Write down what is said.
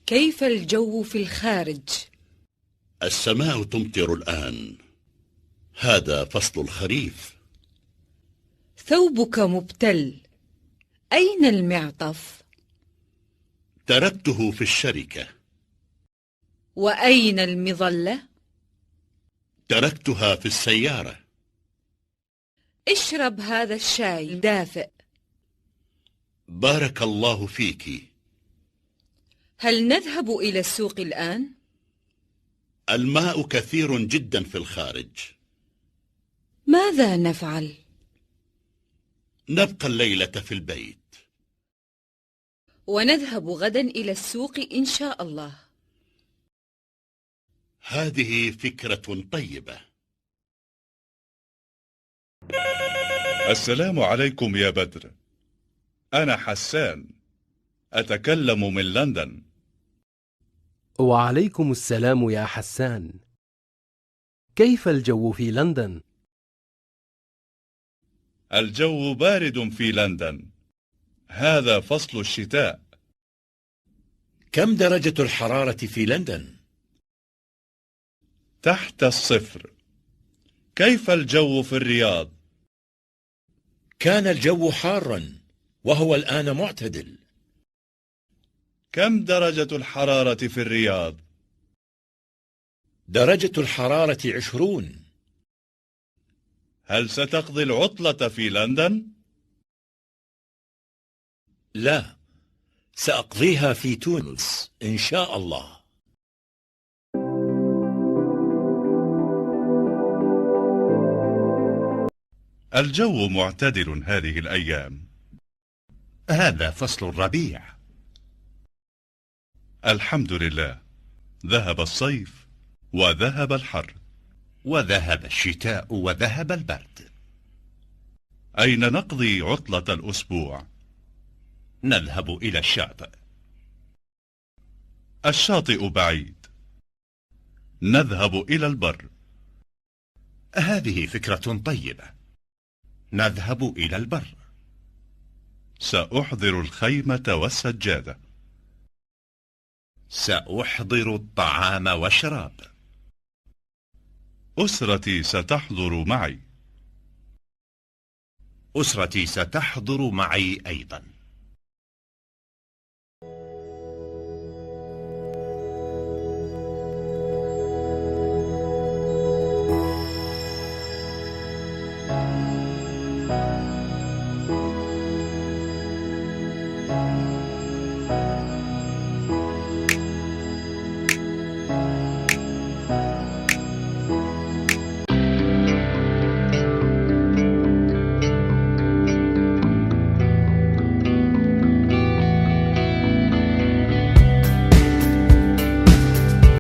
كيف الجو في الخارج؟ السماء تمطر الآن. هذا فصل الخريف. ثوبك مبتل، أين المعطف؟ تركته في الشركة. وأين المظلة؟ تركتها في السيارة. اشرب هذا الشاي دافئ. بارك الله فيك. هل نذهب إلى السوق الآن؟ الماء كثير جدا في الخارج. ماذا نفعل؟ نبقى الليلة في البيت. ونذهب غدا إلى السوق إن شاء الله. هذه فكرة طيبة. السلام عليكم يا بدر. أنا حسان، أتكلم من لندن. وعليكم السلام يا حسان. كيف الجو في لندن؟ الجو بارد في لندن. هذا فصل الشتاء. كم درجة الحرارة في لندن؟ تحت الصفر. كيف الجو في الرياض؟ كان الجو حارا وهو الآن معتدل. كم درجة الحرارة في الرياض؟ درجة الحرارة 20. هل ستقضي العطلة في لندن؟ لا، سأقضيها في تونس إن شاء الله. الجو معتدل هذه الأيام. هذا فصل الربيع. الحمد لله، ذهب الصيف وذهب الحر. وذهب الشتاء وذهب البرد. أين نقضي عطلة الأسبوع؟ نذهب إلى الشاطئ. الشاطئ بعيد. نذهب إلى البر. هذه فكرة طيبة. نذهب إلى البر. سأحضر الخيمة والسجادة. سأحضر الطعام والشراب. أسرتي ستحضر معي. أسرتي ستحضر معي أيضا.